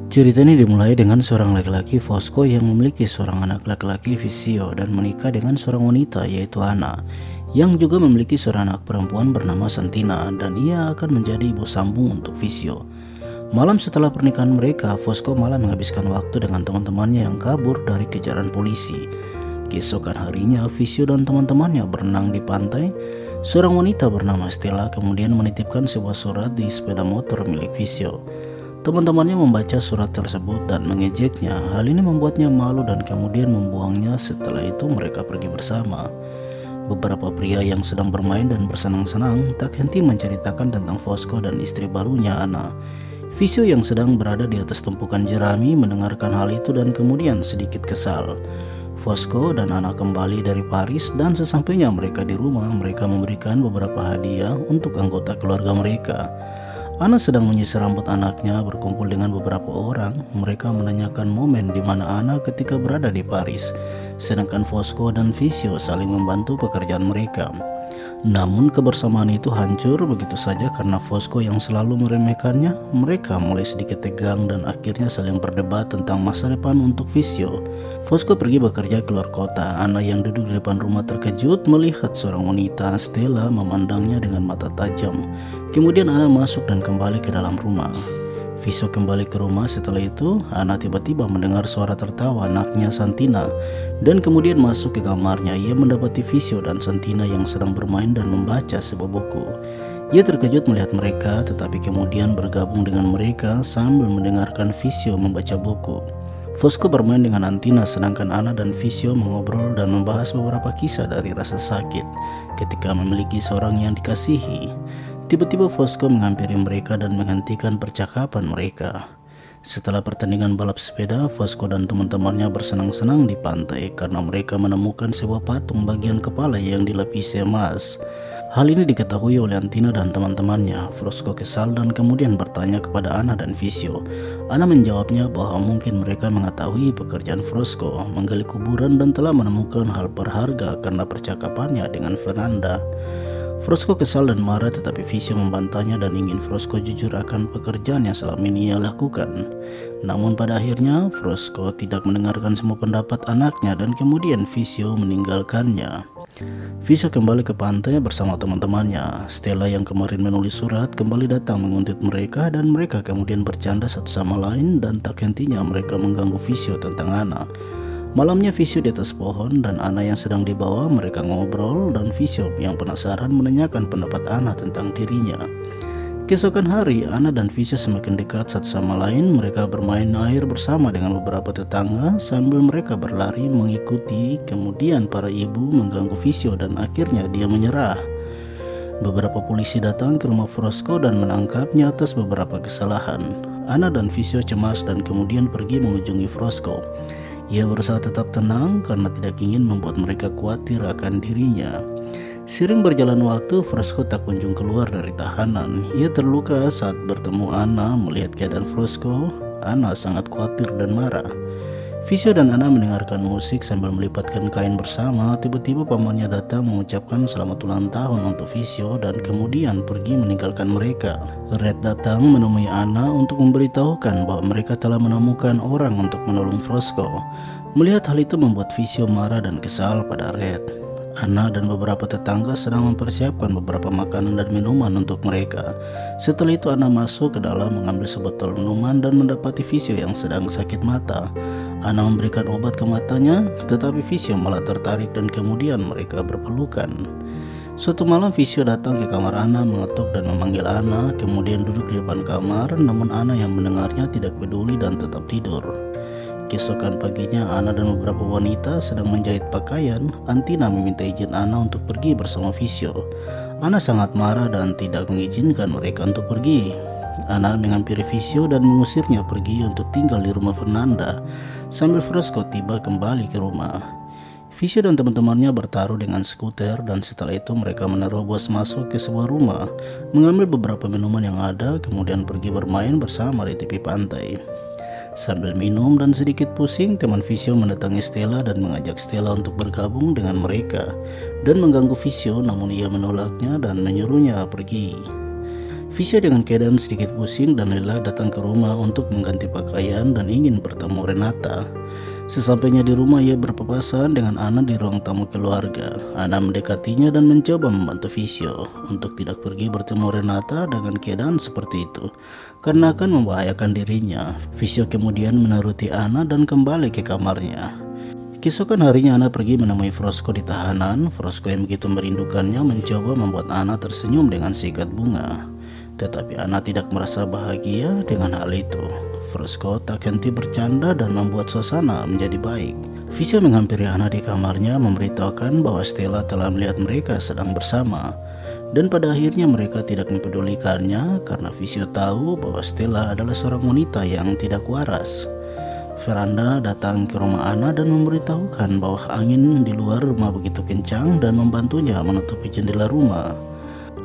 Cerita ini dimulai dengan seorang laki-laki Fosco yang memiliki seorang anak laki-laki Visio dan menikah dengan seorang wanita yaitu Anna yang juga memiliki seorang anak perempuan bernama Santina dan ia akan menjadi ibu sambung untuk Visio. Malam setelah pernikahan mereka, Fosco malah menghabiskan waktu dengan teman-temannya yang kabur dari kejaran polisi. Keesokan harinya, Visio dan teman-temannya berenang di pantai. Seorang wanita bernama Stella kemudian menitipkan sebuah surat di sepeda motor milik Visio. Teman-temannya membaca surat tersebut dan mengejeknya. Hal ini membuatnya malu dan kemudian membuangnya. Setelah itu mereka pergi bersama. Beberapa pria yang sedang bermain dan bersenang-senang tak henti menceritakan tentang Fosco dan istri barunya Anna. Visio yang sedang berada di atas tumpukan jerami mendengarkan hal itu dan kemudian sedikit kesal. Fosco dan Anna kembali dari Paris dan sesampainya mereka di rumah, mereka memberikan beberapa hadiah untuk anggota keluarga mereka. Anna sedang menyisir rambut anaknya berkumpul dengan beberapa orang. Mereka menanyakan momen di mana Anna ketika berada di Paris, sedangkan Fosco dan Visio saling membantu pekerjaan mereka. Namun kebersamaan itu hancur begitu saja karena Fosco yang selalu meremehkannya. Mereka mulai sedikit tegang dan akhirnya saling berdebat tentang masa depan untuk Visio. Fosco pergi bekerja keluar kota. Anna yang duduk di depan rumah terkejut melihat seorang wanita, Stella, memandangnya dengan mata tajam. Kemudian Anna masuk dan kembali ke dalam rumah. Visio kembali ke rumah. Setelah itu Anna tiba-tiba mendengar suara tertawa anaknya Santina dan kemudian masuk ke kamarnya. Ia mendapati Visio dan Santina yang sedang bermain dan membaca sebuah buku. Ia terkejut melihat mereka tetapi kemudian bergabung dengan mereka sambil mendengarkan Visio membaca buku. Fosco bermain dengan Antina sedangkan Anna dan Visio mengobrol dan membahas beberapa kisah dari rasa sakit ketika memiliki seorang yang dikasihi. Tiba-tiba Fosco menghampiri mereka dan menghentikan percakapan mereka. Setelah pertandingan balap sepeda, Fosco dan teman-temannya bersenang-senang di pantai karena mereka menemukan sebuah patung bagian kepala yang dilapisi emas. Hal ini diketahui oleh Antina dan teman-temannya. Fosco kesal dan kemudian bertanya kepada Anna dan Visio. Anna menjawabnya bahwa mungkin mereka mengetahui pekerjaan Fosco menggali kuburan dan telah menemukan hal berharga karena percakapannya dengan Fernanda. Fosco kesal dan marah tetapi Visio membantahnya dan ingin Fosco jujur akan pekerjaan yang selama ini ia lakukan. Namun pada akhirnya Fosco tidak mendengarkan semua pendapat anaknya dan kemudian Visio meninggalkannya. Visio kembali ke pantai bersama teman-temannya. Stella yang kemarin menulis surat kembali datang menguntit mereka dan mereka kemudian bercanda satu sama lain dan tak hentinya mereka mengganggu Visio tentang Anna. Malamnya Visio di atas pohon dan Anna yang sedang dibawa. Mereka ngobrol dan Visio yang penasaran menanyakan pendapat Anna tentang dirinya. Keesokan hari Anna dan Visio semakin dekat satu sama lain. Mereka bermain air bersama dengan beberapa tetangga sambil mereka berlari mengikuti. Kemudian para ibu mengganggu Visio dan akhirnya dia menyerah. Beberapa polisi datang ke rumah Fosco dan menangkapnya atas beberapa kesalahan. Anna dan Visio cemas dan kemudian pergi mengunjungi Fosco. Ia berusaha tetap tenang karena tidak ingin membuat mereka khawatir akan dirinya. Sering berjalan waktu, Fosco tak kunjung keluar dari tahanan. Ia terluka saat bertemu Anna. Melihat keadaan Fosco, Anna sangat khawatir dan marah. Visio dan Anna mendengarkan musik sambil melipatkan kain bersama. Tiba-tiba pamannya datang mengucapkan selamat ulang tahun untuk Visio dan kemudian pergi meninggalkan mereka. Red datang menemui Anna untuk memberitahukan bahwa mereka telah menemukan orang untuk menolong Fosco. Melihat hal itu membuat Visio marah dan kesal pada Red. Anna dan beberapa tetangga sedang mempersiapkan beberapa makanan dan minuman untuk mereka. Setelah itu Anna masuk ke dalam mengambil sebotol minuman dan mendapati Visio yang sedang sakit mata. Anna memberikan obat ke matanya, tetapi Visio malah tertarik dan kemudian mereka berpelukan. Suatu malam Visio datang ke kamar Anna, mengetuk dan memanggil Anna, kemudian duduk di depan kamar, namun Anna yang mendengarnya tidak peduli dan tetap tidur. Keesokan paginya Anna dan beberapa wanita sedang menjahit pakaian. Antina meminta izin Anna untuk pergi bersama Visio. Anna sangat marah dan tidak mengizinkan mereka untuk pergi. Anna menghampiri Visio dan mengusirnya pergi untuk tinggal di rumah Fernanda sambil Fosco tiba kembali ke rumah. Visio dan teman-temannya bertaruh dengan skuter dan setelah itu mereka menerobos masuk ke sebuah rumah, mengambil beberapa minuman yang ada, kemudian pergi bermain bersama di tepi pantai. Sambil minum dan sedikit pusing, teman Visio mendatangi Stella dan mengajak Stella untuk bergabung dengan mereka dan mengganggu Visio, namun ia menolaknya dan menyuruhnya pergi. Visio dengan keadaan sedikit pusing dan lelah datang ke rumah untuk mengganti pakaian dan ingin bertemu Renata. Sesampainya di rumah, ia berpapasan dengan Ana di ruang tamu keluarga. Ana mendekatinya dan mencoba membantu Visio untuk tidak pergi bertemu Renata dengan keadaan seperti itu, karena akan membahayakan dirinya. Visio kemudian menuruti Ana dan kembali ke kamarnya. Keesokan harinya Ana pergi menemui Frosko di tahanan. Frosko yang begitu merindukannya mencoba membuat Ana tersenyum dengan sikat bunga. Tetapi Ana tidak merasa bahagia dengan hal itu. Frosko tak henti bercanda dan membuat suasana menjadi baik. Visio menghampiri Ana di kamarnya memberitahukan bahwa Stella telah melihat mereka sedang bersama. Dan pada akhirnya mereka tidak mempedulikannya karena Visio tahu bahwa Stella adalah seorang wanita yang tidak waras. Veranda datang ke rumah Ana dan memberitahukan bahwa angin di luar rumah begitu kencang dan membantunya menutupi jendela rumah.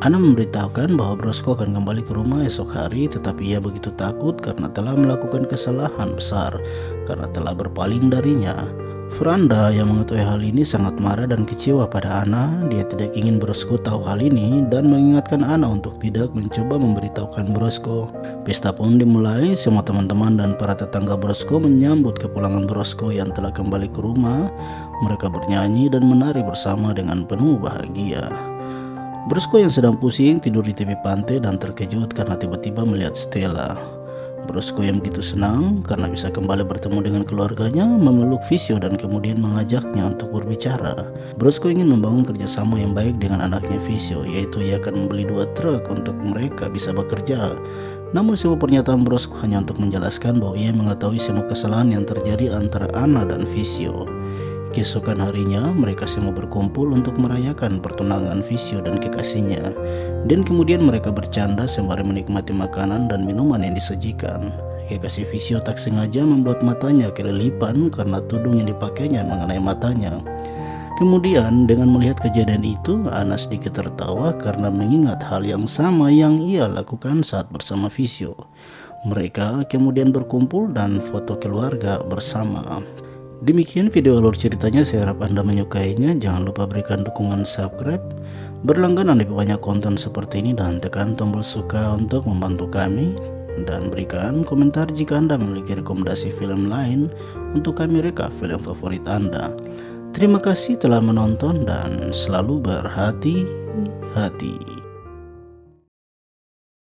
Ana memberitahukan bahwa Brosko akan kembali ke rumah esok hari, tetapi ia begitu takut karena telah melakukan kesalahan besar karena telah berpaling darinya. Veranda yang mengetahui hal ini sangat marah dan kecewa pada Ana. Dia tidak ingin Brosko tahu hal ini dan mengingatkan Ana untuk tidak mencoba memberitahukan Brosko. Pesta pun dimulai. Semua teman-teman dan para tetangga Brosko menyambut kepulangan Brosko yang telah kembali ke rumah. Mereka bernyanyi dan menari bersama dengan penuh bahagia. Brosko yang sedang pusing tidur di tepi pantai dan terkejut karena tiba-tiba melihat Stella. Brosko yang begitu senang karena bisa kembali bertemu dengan keluarganya memeluk Visio dan kemudian mengajaknya untuk berbicara. Brosko ingin membangun kerjasama yang baik dengan anaknya Visio, yaitu ia akan membeli 2 truk untuk mereka bisa bekerja. Namun semua pernyataan Brosko hanya untuk menjelaskan bahwa ia mengetahui semua kesalahan yang terjadi antara Ana dan Visio. Keesokan harinya, mereka semua berkumpul untuk merayakan pertunangan Visio dan kekasihnya. Dan kemudian mereka bercanda sembari menikmati makanan dan minuman yang disajikan. Kekasih Visio tak sengaja membuat matanya kelilipan karena tudung yang dipakainya mengenai matanya. Kemudian dengan melihat kejadian itu, Ana sedikit tertawa karena mengingat hal yang sama yang ia lakukan saat bersama Visio. Mereka kemudian berkumpul dan foto keluarga bersama. Demikian video alur ceritanya, saya harap Anda menyukainya. Jangan lupa berikan dukungan subscribe, berlangganan lebih banyak konten seperti ini, dan tekan tombol suka untuk membantu kami. Dan berikan komentar jika Anda memiliki rekomendasi film lain untuk kami reka film favorit Anda. Terima kasih telah menonton dan selalu berhati-hati.